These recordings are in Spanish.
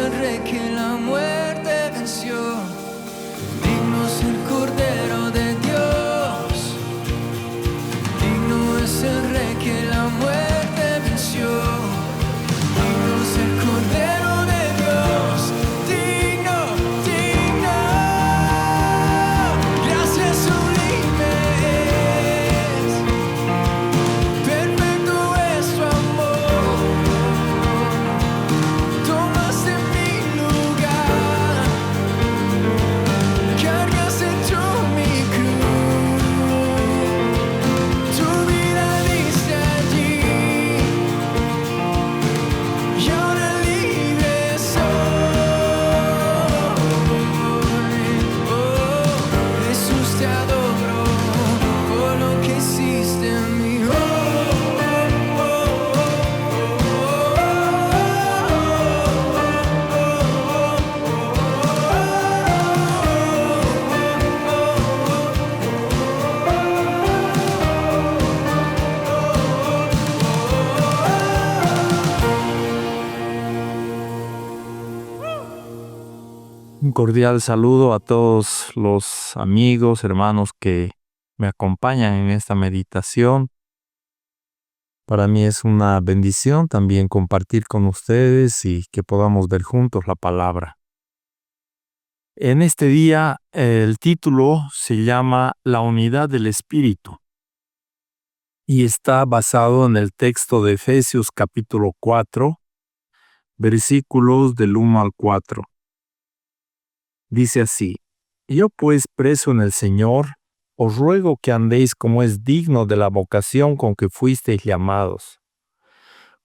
el Rey que la muerte venció. Digno es el Cordero de Dios. Digno es el Rey que la muerte venció. Digno es el Cordero de Dios. Digno, digno. Gracias sublimes. Perfecto es tu amor. Tomaste mi lugar. Cargaste tú mi cruz. Tu vida diste allí. Y ahora libre soy. Oh, Jesús, te adoro por lo que hiciste en mí. Un cordial saludo a todos los amigos, hermanos que me acompañan en esta meditación. Para mí es una bendición también compartir con ustedes y que podamos ver juntos la palabra. En este día el título se llama La unidad del Espíritu y está basado en el texto de Efesios capítulo 4, versículos del 1 al 4. Dice así: Yo pues, preso en el Señor, os ruego que andéis como es digno de la vocación con que fuisteis llamados,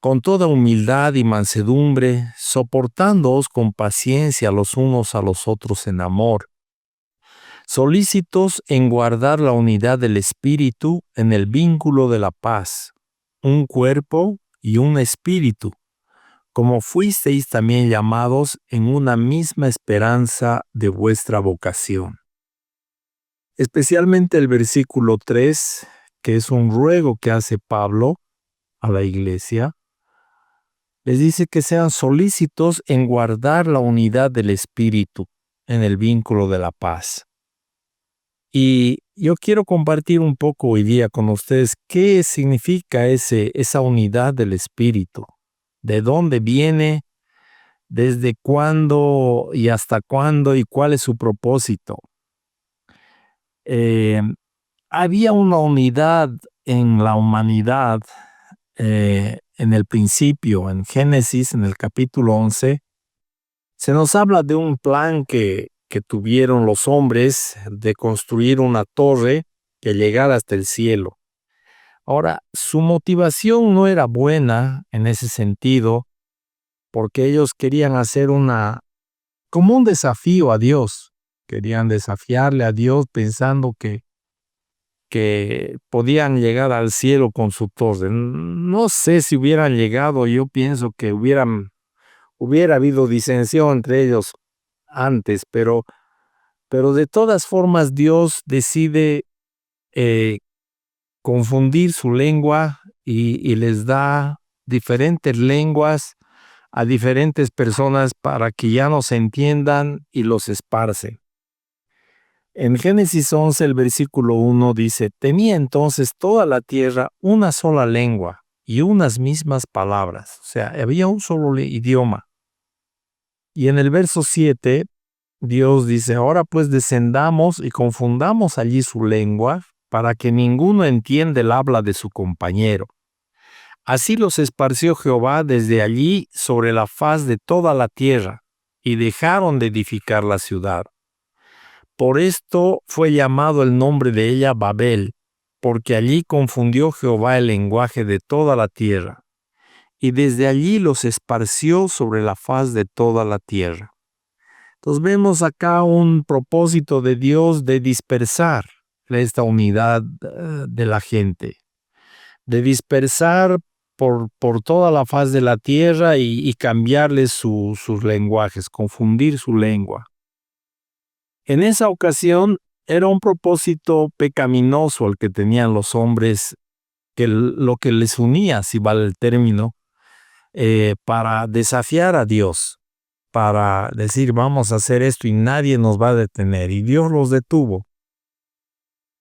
con toda humildad y mansedumbre, soportándoos con paciencia los unos a los otros en amor, solícitos en guardar la unidad del Espíritu en el vínculo de la paz, un cuerpo y un espíritu, como fuisteis también llamados en una misma esperanza de vuestra vocación. Especialmente el versículo 3, que es un ruego que hace Pablo a la iglesia, les dice que sean solícitos en guardar la unidad del Espíritu en el vínculo de la paz. Y yo quiero compartir un poco hoy día con ustedes qué significa esa unidad del Espíritu. ¿De dónde viene? ¿Desde cuándo y hasta cuándo? ¿Y cuál es su propósito? Había una unidad en la humanidad en el principio, en Génesis, en el capítulo 11. Se nos habla de un plan que tuvieron los hombres de construir una torre que llegara hasta el cielo. Ahora, su motivación no era buena en ese sentido, porque ellos querían hacer como un desafío a Dios. Querían desafiarle a Dios pensando que podían llegar al cielo con su torre. No sé si hubieran llegado, yo pienso que hubiera habido disensión entre ellos antes, pero de todas formas Dios decide confundir su lengua y les da diferentes lenguas a diferentes personas para que ya no se entiendan y los esparce. En Génesis 11, el versículo 1 dice: Tenía entonces toda la tierra una sola lengua y unas mismas palabras. O sea, había un solo idioma. Y en el verso 7, Dios dice: Ahora pues descendamos y confundamos allí su lengua, para que ninguno entienda el habla de su compañero. Así los esparció Jehová desde allí sobre la faz de toda la tierra, y dejaron de edificar la ciudad. Por esto fue llamado el nombre de ella Babel, porque allí confundió Jehová el lenguaje de toda la tierra, y desde allí los esparció sobre la faz de toda la tierra. Entonces vemos acá un propósito de Dios de dispersar esta unidad de la gente, de dispersar por toda la faz de la tierra y cambiarles sus lenguajes, confundir su lengua. En esa ocasión era un propósito pecaminoso el que tenían los hombres, que lo que les unía, si vale el término, para desafiar a Dios. para decir vamos a hacer esto y nadie nos va a detener. Y Dios los detuvo.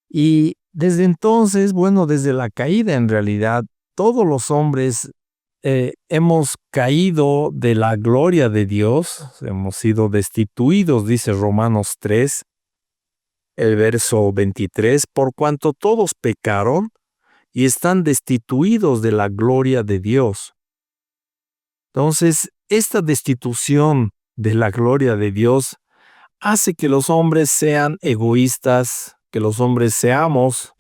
Y desde entonces, bueno, desde la caída en realidad, todos los hombres hemos caído de la gloria de Dios, hemos sido destituidos, dice Romanos 3, el verso 23, por cuanto todos pecaron y están destituidos de la gloria de Dios. Entonces, esta destitución de la gloria de Dios hace que los hombres sean egoístas, que los hombres seamos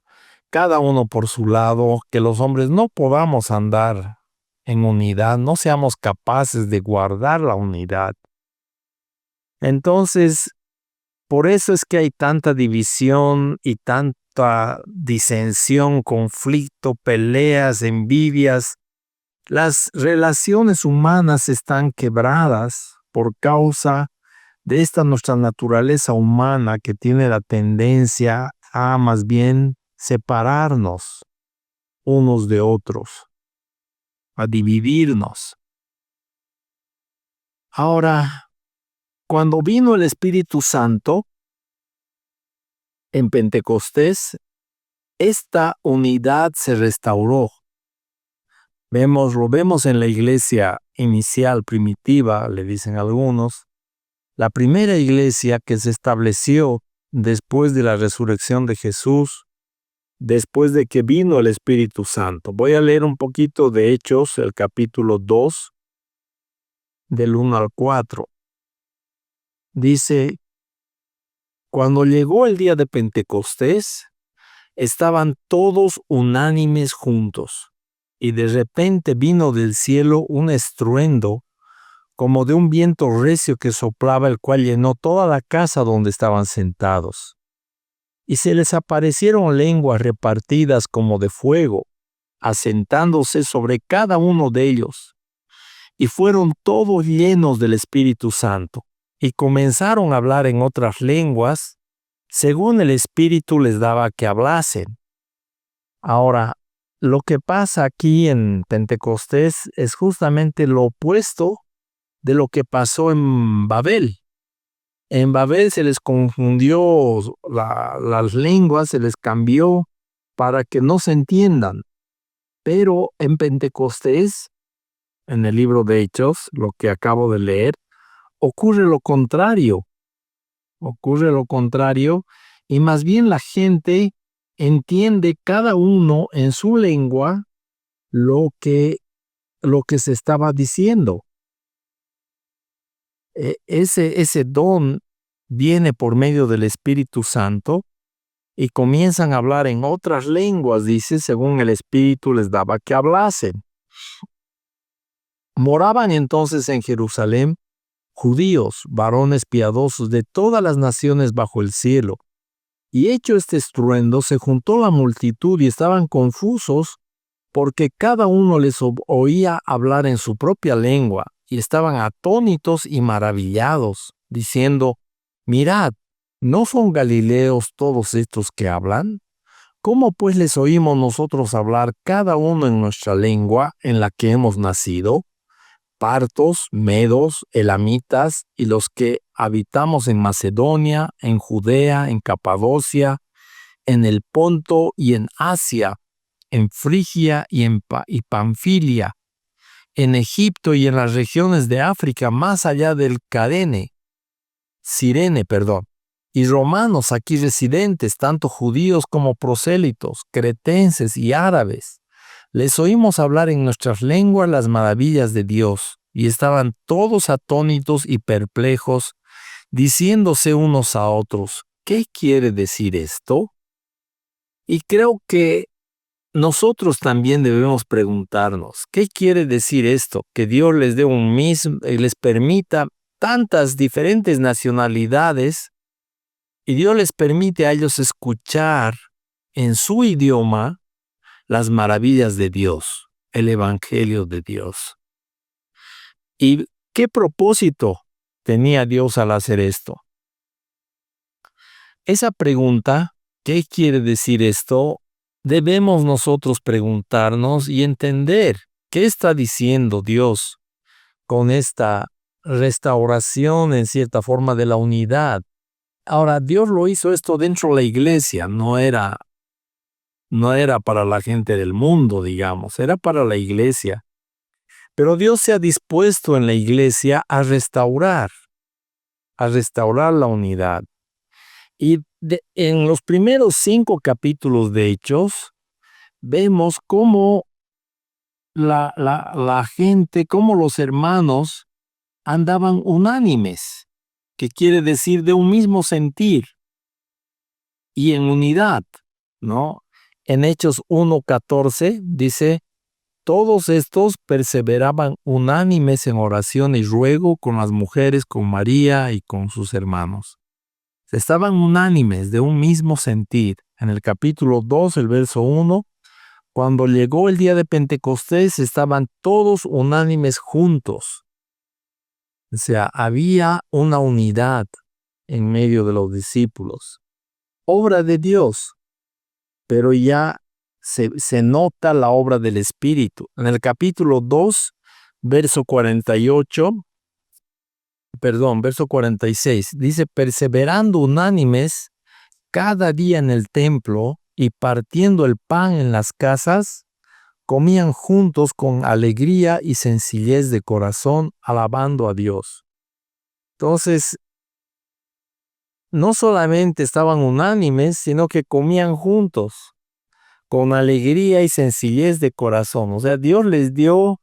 cada uno por su lado, que los hombres no podamos andar en unidad, no seamos capaces de guardar la unidad. Entonces, por eso es que hay tanta división y tanta disensión, conflicto, peleas, envidias. Las relaciones humanas están quebradas por causa de esta nuestra naturaleza humana que tiene la tendencia a más bien separarnos unos de otros, a dividirnos. Ahora, cuando vino el Espíritu Santo en Pentecostés, esta unidad se restauró. Lo vemos en la iglesia inicial, primitiva, le dicen algunos, la primera iglesia que se estableció después de la resurrección de Jesús, después de que vino el Espíritu Santo. Voy a leer un poquito de Hechos, el capítulo 2, del 1 al 4. Dice, cuando llegó el día de Pentecostés, estaban todos unánimes juntos, y de repente vino del cielo un estruendo como de un viento recio que soplaba, el cual llenó toda la casa donde estaban sentados. Y se les aparecieron lenguas repartidas como de fuego, asentándose sobre cada uno de ellos. Y fueron todos llenos del Espíritu Santo, y comenzaron a hablar en otras lenguas, según el Espíritu les daba que hablasen. Ahora, lo que pasa aquí en Pentecostés es justamente lo opuesto de lo que pasó en Babel. En Babel se les confundió las lenguas, se les cambió para que no se entiendan. Pero en Pentecostés, en el libro de Hechos, lo que acabo de leer, ocurre lo contrario. Ocurre lo contrario y más bien la gente entiende cada uno en su lengua lo que se estaba diciendo. Ese don viene por medio del Espíritu Santo y comienzan a hablar en otras lenguas, dice, según el Espíritu les daba que hablasen. Moraban entonces en Jerusalén judíos, varones piadosos de todas las naciones bajo el cielo. Y hecho este estruendo, se juntó la multitud y estaban confusos porque cada uno les oía hablar en su propia lengua. Y estaban atónitos y maravillados, diciendo, mirad, ¿no son galileos todos estos que hablan? ¿Cómo pues les oímos nosotros hablar cada uno en nuestra lengua en la que hemos nacido? Partos, medos, elamitas y los que habitamos en Macedonia, en Judea, en Capadocia, en el Ponto y en Asia, en Frigia y Panfilia, en Egipto y en las regiones de África más allá del Cirene, y romanos aquí residentes, tanto judíos como prosélitos, cretenses y árabes. Les oímos hablar en nuestras lenguas las maravillas de Dios, y estaban todos atónitos y perplejos, diciéndose unos a otros, ¿qué quiere decir esto? Y creo que nosotros también debemos preguntarnos, ¿qué quiere decir esto? Que Dios les dé les permita tantas diferentes nacionalidades y Dios les permite a ellos escuchar en su idioma las maravillas de Dios, el Evangelio de Dios. ¿Y qué propósito tenía Dios al hacer esto? Esa pregunta, ¿qué quiere decir esto? Debemos nosotros preguntarnos y entender qué está diciendo Dios con esta restauración en cierta forma de la unidad. Ahora, Dios lo hizo esto dentro de la iglesia, no era para la gente del mundo, digamos, era para la iglesia. Pero Dios se ha dispuesto en la iglesia a restaurar la unidad. Y en los primeros 5 capítulos de Hechos, vemos cómo la gente, cómo los hermanos andaban unánimes, que quiere decir de un mismo sentir y en unidad, ¿no? En Hechos 1:14 dice, todos estos perseveraban unánimes en oración y ruego con las mujeres, con María y con sus hermanos. Estaban unánimes de un mismo sentir. En el capítulo 2, el verso 1, cuando llegó el día de Pentecostés, estaban todos unánimes juntos. O sea, había una unidad en medio de los discípulos. Obra de Dios, pero ya se nota la obra del Espíritu. En el capítulo 2, verso 46, dice, perseverando unánimes cada día en el templo y partiendo el pan en las casas, comían juntos con alegría y sencillez de corazón, alabando a Dios. Entonces, no solamente estaban unánimes, sino que comían juntos, con alegría y sencillez de corazón. O sea, Dios les dio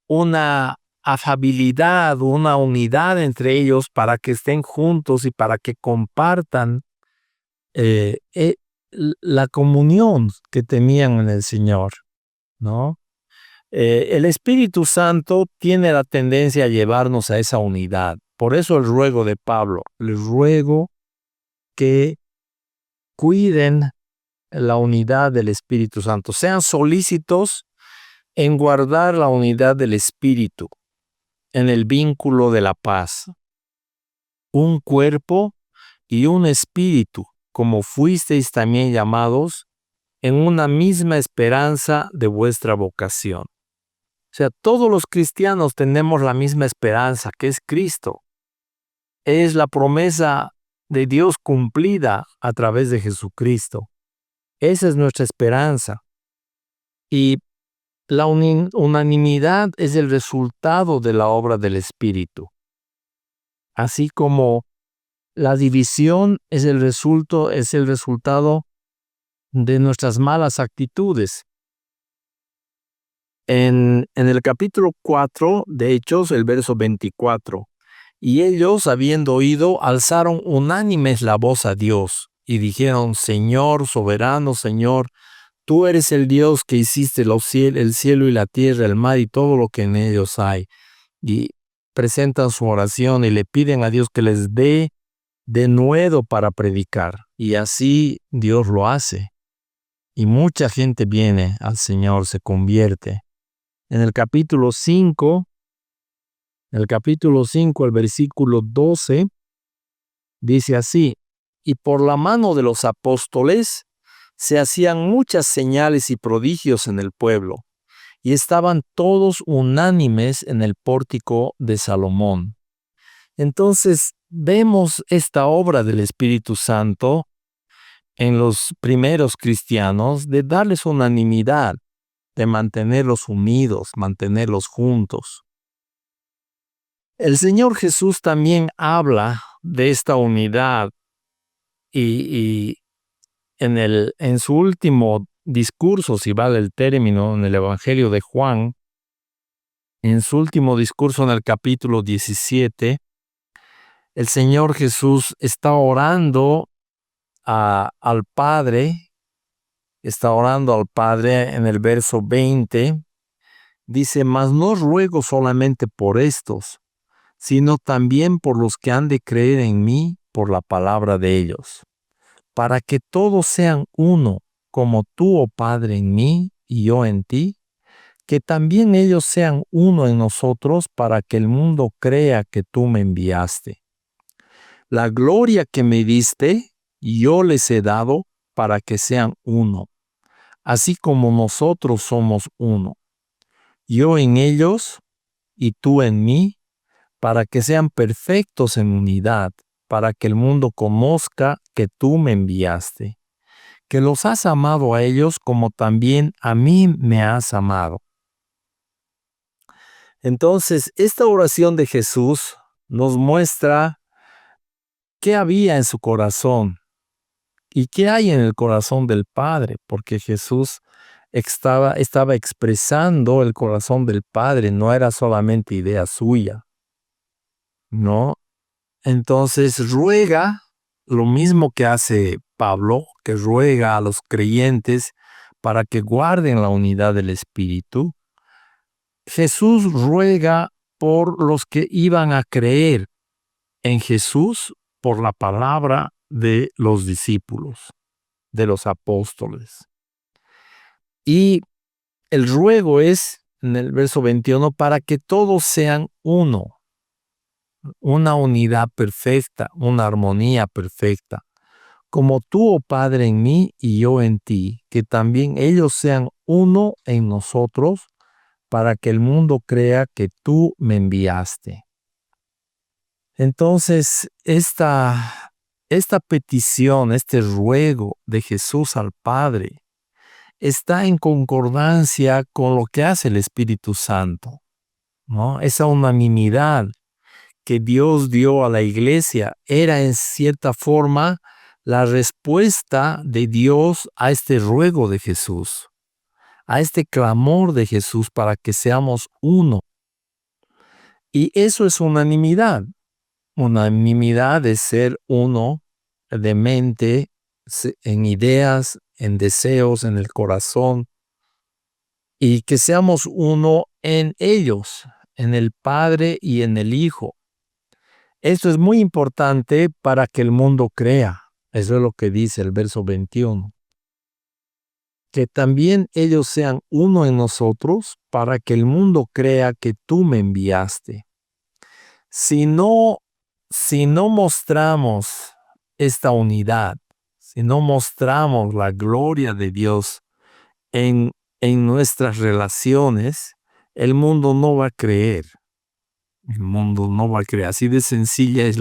una afabilidad, una unidad entre ellos para que estén juntos y para que compartan la comunión que tenían en el Señor, ¿no? El Espíritu Santo tiene la tendencia a llevarnos a esa unidad. Por eso el ruego de Pablo, les ruego que cuiden la unidad del Espíritu Santo, sean solícitos en guardar la unidad del Espíritu, en el vínculo de la paz. Un cuerpo y un espíritu, como fuisteis también llamados, en una misma esperanza de vuestra vocación. O sea, todos los cristianos tenemos la misma esperanza, que es Cristo. Es la promesa de Dios cumplida a través de Jesucristo. Esa es nuestra esperanza. Y la unanimidad es el resultado de la obra del Espíritu. Así como la división es el resultado de nuestras malas actitudes. En el capítulo 4 de Hechos, el verso 24, y ellos, habiendo oído, alzaron unánimes la voz a Dios, y dijeron, Señor, soberano Señor, tú eres el Dios que hiciste el cielo y la tierra, el mar y todo lo que en ellos hay. Y presentan su oración y le piden a Dios que les dé denuedo para predicar. Y así Dios lo hace. Y mucha gente viene al Señor, se convierte. En el capítulo 5, el versículo 12, dice así, y por la mano de los apóstoles se hacían muchas señales y prodigios en el pueblo, y estaban todos unánimes en el pórtico de Salomón. Entonces, vemos esta obra del Espíritu Santo en los primeros cristianos de darles unanimidad, de mantenerlos unidos, mantenerlos juntos. El Señor Jesús también habla de esta unidad y en su último discurso, si vale el término, en el Evangelio de Juan, en su último discurso en el capítulo 17, el Señor Jesús está orando al Padre en el verso 20, dice, mas no ruego solamente por estos, sino también por los que han de creer en mí por la palabra de ellos, para que todos sean uno, como tú, oh Padre, en mí y yo en ti, que también ellos sean uno en nosotros, para que el mundo crea que tú me enviaste. La gloria que me diste, yo les he dado para que sean uno, así como nosotros somos uno. Yo en ellos y tú en mí, para que sean perfectos en unidad, para que el mundo conozca que tú me enviaste, que los has amado a ellos como también a mí me has amado. Entonces, esta oración de Jesús nos muestra qué había en su corazón y qué hay en el corazón del Padre, porque Jesús estaba expresando el corazón del Padre, no era solamente idea suya, ¿no? Entonces ruega lo mismo que hace Pablo, que ruega a los creyentes para que guarden la unidad del Espíritu. Jesús ruega por los que iban a creer en Jesús por la palabra de los discípulos, de los apóstoles. Y el ruego es, en el verso 21, para que todos sean uno, una unidad perfecta, una armonía perfecta, como tú, oh Padre, en mí y yo en ti, que también ellos sean uno en nosotros, para que el mundo crea que tú me enviaste. Entonces, esta petición, este ruego de Jesús al Padre, está en concordancia con lo que hace el Espíritu Santo, ¿no? Esa unanimidad que Dios dio a la iglesia era en cierta forma la respuesta de Dios a este ruego de Jesús, a este clamor de Jesús para que seamos uno. Y eso es unanimidad. Unanimidad de ser uno de mente, en ideas, en deseos, en el corazón, y que seamos uno en ellos, en el Padre y en el Hijo. Esto es muy importante para que el mundo crea. Eso es lo que dice el verso 21. Que también ellos sean uno en nosotros para que el mundo crea que tú me enviaste. Si no mostramos esta unidad, si no mostramos la gloria de Dios en nuestras relaciones, el mundo no va a creer. El mundo no va a creer. Así de sencilla es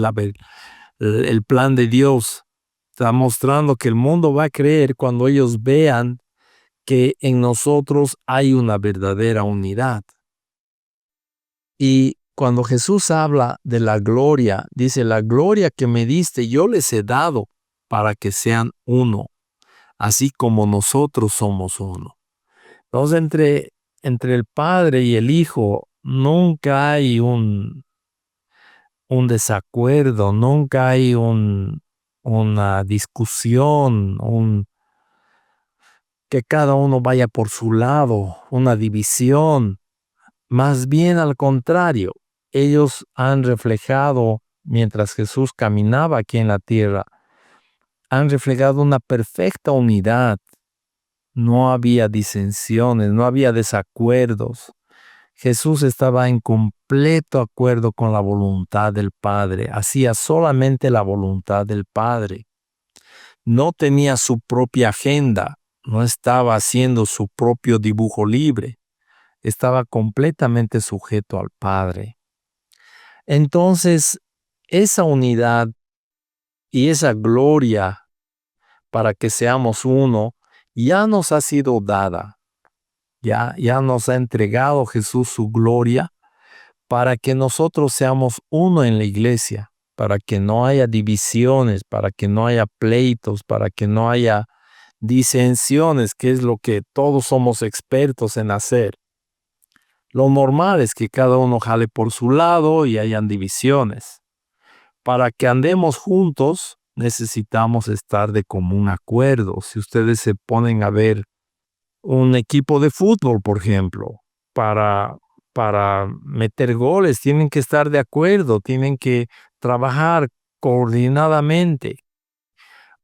el plan de Dios. Está mostrando que el mundo va a creer cuando ellos vean que en nosotros hay una verdadera unidad. Y cuando Jesús habla de la gloria, dice, la gloria que me diste yo les he dado para que sean uno, así como nosotros somos uno. Entonces, entre el Padre y el Hijo nunca hay un desacuerdo, nunca hay una discusión, que cada uno vaya por su lado, una división. Más bien al contrario, ellos han reflejado, mientras Jesús caminaba aquí en la tierra, han reflejado una perfecta unidad. No había disensiones, no había desacuerdos. Jesús estaba en completo acuerdo con la voluntad del Padre, hacía solamente la voluntad del Padre. No tenía su propia agenda, no estaba haciendo su propio dibujo libre, estaba completamente sujeto al Padre. Entonces, esa unidad y esa gloria para que seamos uno ya nos ha sido dada. Ya nos ha entregado Jesús su gloria para que nosotros seamos uno en la iglesia, para que no haya divisiones, para que no haya pleitos, para que no haya disensiones, que es lo que todos somos expertos en hacer. Lo normal es que cada uno jale por su lado y hayan divisiones. Para que andemos juntos, necesitamos estar de común acuerdo. Si ustedes se ponen a ver un equipo de fútbol, por ejemplo, para meter goles, tienen que estar de acuerdo, tienen que trabajar coordinadamente.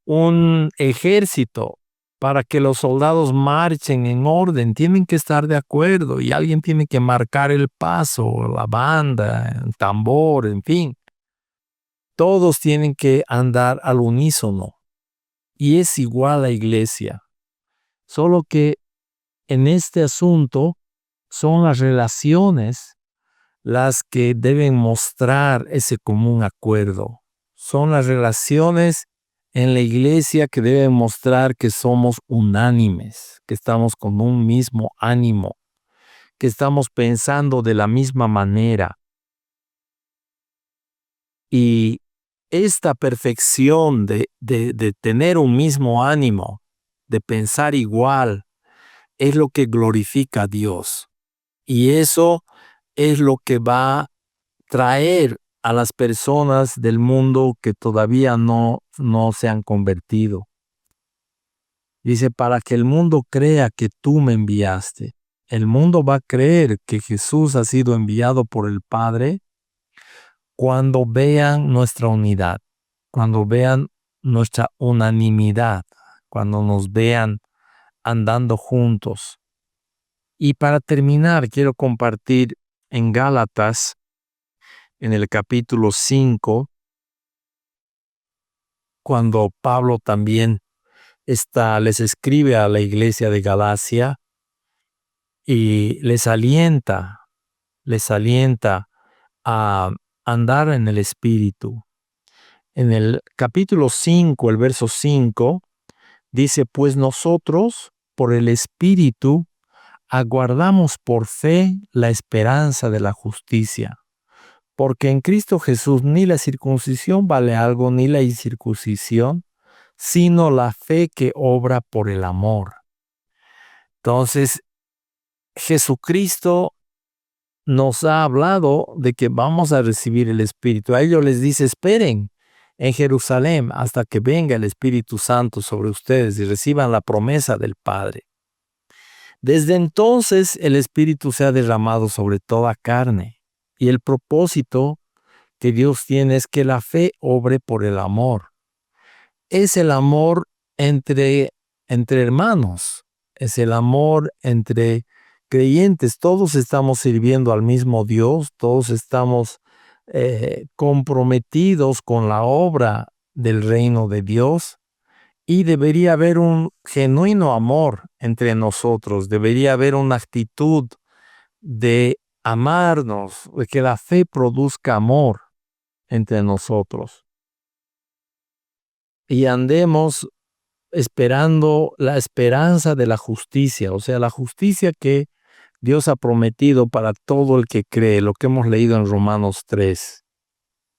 Un ejército, para que los soldados marchen en orden, tienen que estar de acuerdo y alguien tiene que marcar el paso, la banda, el tambor, en fin. Todos tienen que andar al unísono. Y es igual la iglesia. Solo que en este asunto son las relaciones las que deben mostrar ese común acuerdo. Son las relaciones en la iglesia que deben mostrar que somos unánimes, que estamos con un mismo ánimo, que estamos pensando de la misma manera. Y esta perfección de tener un mismo ánimo, de pensar igual, es lo que glorifica a Dios. Y eso es lo que va a traer a las personas del mundo que todavía no se han convertido. Dice, para que el mundo crea que tú me enviaste. El mundo va a creer que Jesús ha sido enviado por el Padre cuando vean nuestra unidad, cuando vean nuestra unanimidad, cuando nos vean andando juntos. Y para terminar, quiero compartir en Gálatas, en el capítulo 5, cuando Pablo también les escribe a la iglesia de Galacia y les alienta a andar en el Espíritu. En el capítulo 5, el verso 5, dice, pues nosotros, por el Espíritu, aguardamos por fe la esperanza de la justicia. Porque en Cristo Jesús ni la circuncisión vale algo, ni la incircuncisión, sino la fe que obra por el amor. Entonces, Jesucristo nos ha hablado de que vamos a recibir el Espíritu. A ellos les dice, esperen en Jerusalén hasta que venga el Espíritu Santo sobre ustedes y reciban la promesa del Padre. Desde entonces el Espíritu se ha derramado sobre toda carne, y el propósito que Dios tiene es que la fe obre por el amor. Es el amor entre hermanos, es el amor entre creyentes. Todos estamos sirviendo al mismo Dios, todos estamos comprometidos con la obra del reino de Dios, y debería haber un genuino amor entre nosotros, debería haber una actitud de amarnos, de que la fe produzca amor entre nosotros. Y andemos esperando la esperanza de la justicia, o sea, la justicia que Dios ha prometido para todo el que cree, lo que hemos leído en Romanos 3,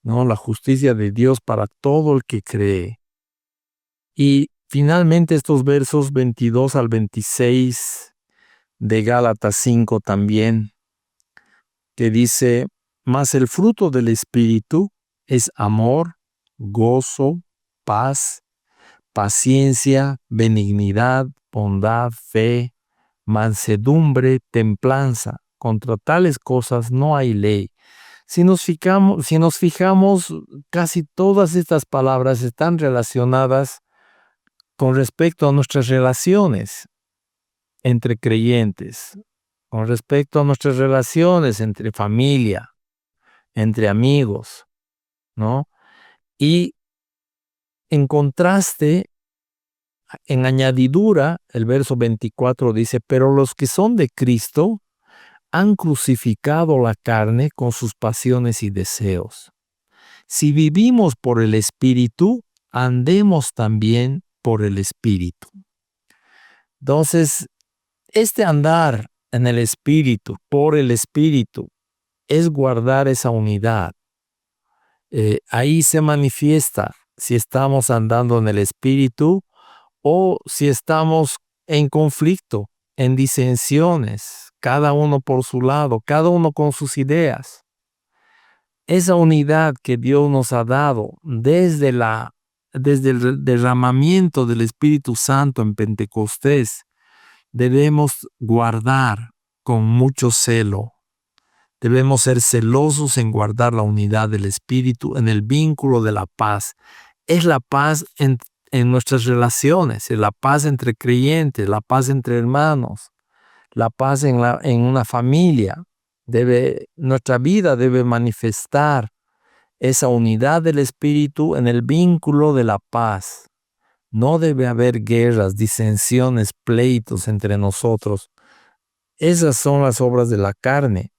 ¿no? La justicia de Dios para todo el que cree. Y finalmente estos versos 22 al 26 de Gálatas 5 también, que dice, mas el fruto del Espíritu es amor, gozo, paz, paciencia, benignidad, bondad, fe, mansedumbre, templanza. Contra tales cosas no hay ley. Si nos fijamos, casi todas estas palabras están relacionadas con respecto a nuestras relaciones entre creyentes, con respecto a nuestras relaciones entre familia, entre amigos, ¿no? Y en contraste, en añadidura, el verso 24 dice, pero los que son de Cristo han crucificado la carne con sus pasiones y deseos. Si vivimos por el Espíritu, andemos también por el Espíritu. Entonces, este andar en el Espíritu, por el Espíritu, es guardar esa unidad. Ahí se manifiesta si estamos andando en el Espíritu o si estamos en conflicto, en disensiones, cada uno por su lado, cada uno con sus ideas. Esa unidad que Dios nos ha dado desde el derramamiento del Espíritu Santo en Pentecostés, debemos guardar con mucho celo. Debemos ser celosos en guardar la unidad del Espíritu en el vínculo de la paz. Es la paz en nuestras relaciones, es la paz entre creyentes, la paz entre hermanos, la paz en una familia. Nuestra vida debe manifestar esa unidad del Espíritu en el vínculo de la paz. No debe haber guerras, disensiones, pleitos entre nosotros. Esas son las obras de la carne.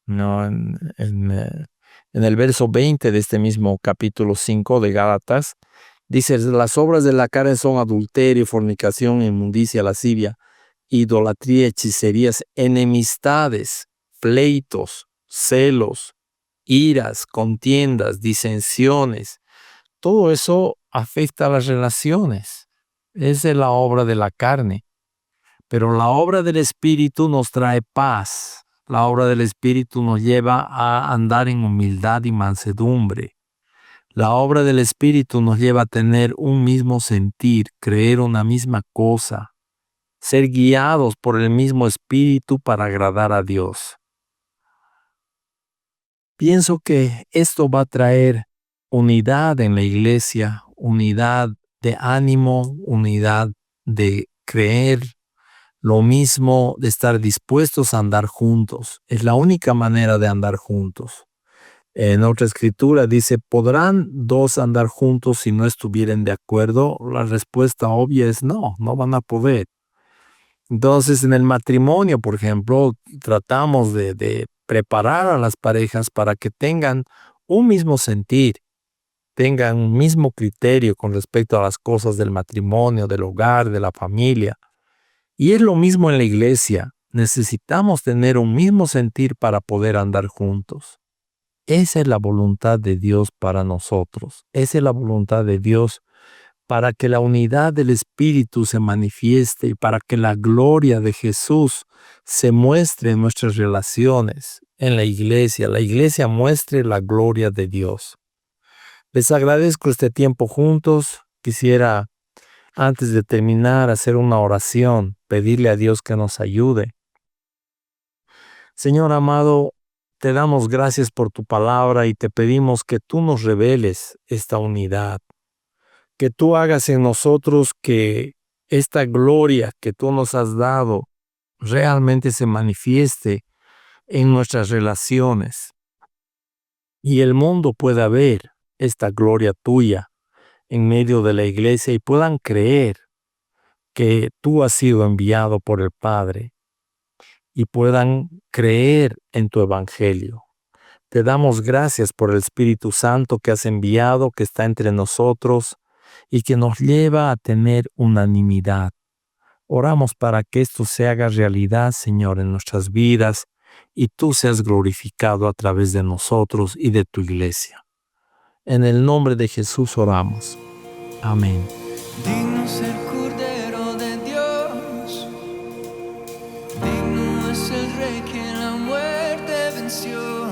¿no? En el verso 20 de este mismo capítulo 5 de Gálatas, dice: las obras de la carne son adulterio, fornicación, inmundicia, lascivia, idolatría, hechicerías, enemistades, pleitos, celos, iras, contiendas, disensiones. Todo eso afecta a las relaciones. Esa es la obra de la carne. Pero la obra del Espíritu nos trae paz. La obra del Espíritu nos lleva a andar en humildad y mansedumbre. La obra del Espíritu nos lleva a tener un mismo sentir, creer una misma cosa, ser guiados por el mismo Espíritu para agradar a Dios. Pienso que esto va a traer unidad en la iglesia, unidad de ánimo, unidad de creer, lo mismo de estar dispuestos a andar juntos. Es la única manera de andar juntos. En otra escritura dice: ¿podrán dos andar juntos si no estuvieren de acuerdo? La respuesta obvia es no van a poder. Entonces, en el matrimonio, por ejemplo, tratamos de preparar a las parejas para que tengan un mismo sentir, tengan un mismo criterio con respecto a las cosas del matrimonio, del hogar, de la familia. Y es lo mismo en la iglesia. Necesitamos tener un mismo sentir para poder andar juntos. Esa es la voluntad de Dios para nosotros. Esa es la voluntad de Dios para que la unidad del Espíritu se manifieste y para que la gloria de Jesús se muestre en nuestras relaciones, en la iglesia. La iglesia muestre la gloria de Dios. Les agradezco este tiempo juntos. Quisiera, antes de terminar, hacer una oración, pedirle a Dios que nos ayude. Señor amado, te damos gracias por tu palabra y te pedimos que tú nos reveles esta unidad, que tú hagas en nosotros que esta gloria que tú nos has dado realmente se manifieste en nuestras relaciones y el mundo pueda ver esta gloria tuya en medio de la iglesia y puedan creer que tú has sido enviado por el Padre y puedan creer en tu evangelio. Te damos gracias por el Espíritu Santo que has enviado, que está entre nosotros y que nos lleva a tener unanimidad. Oramos para que esto se haga realidad, Señor, en nuestras vidas y tú seas glorificado a través de nosotros y de tu iglesia. En el nombre de Jesús oramos. Amén. Digno es el Cordero de Dios, digno es el Rey que la muerte venció,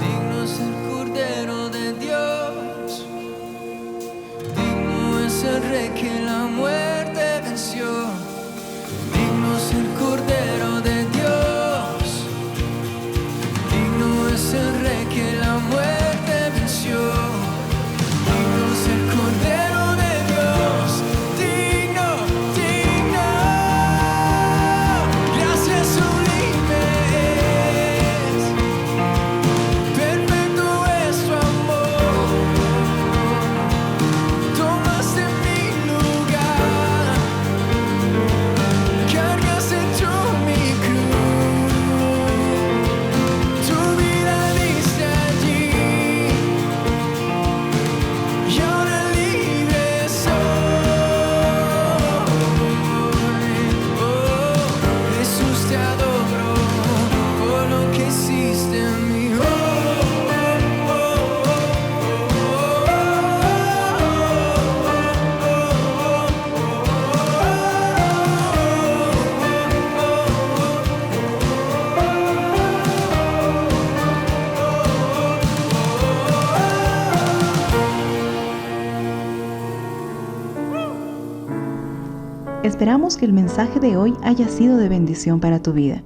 digno es el Cordero de Dios, digno es el Rey que la muerte venció, digno es el Cordero de Dios, digno es el Rey que la muerte venció, digno es el Cordero de Dios, digno, digno, gracias sublimes, perfecto es tu amor, tomaste mi lugar, cargaste tú mi cruz, tu vida diste allí, y ahora libre soy. Oh, Jesús te adoro por lo que hiciste en mí. Oh, Esperamos que el mensaje de hoy haya sido de bendición para tu vida.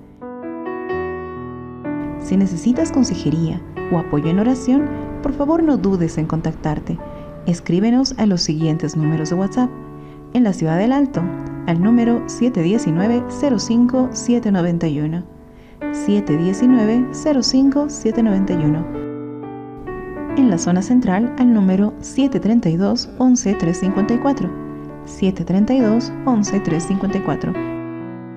Si necesitas consejería o apoyo en oración, por favor no dudes en contactarte. Escríbenos a los siguientes números de WhatsApp. En la Ciudad del Alto, al número 719-05-791. 719-05-791. En la zona central, al número 732-11-354. 732-11-354.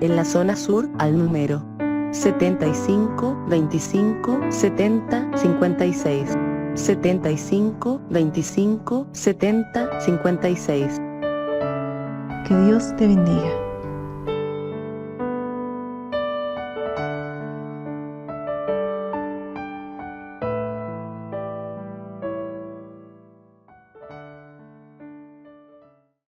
En la zona sur al número 75 25 70 56. 75 25 70 56. Que Dios te bendiga.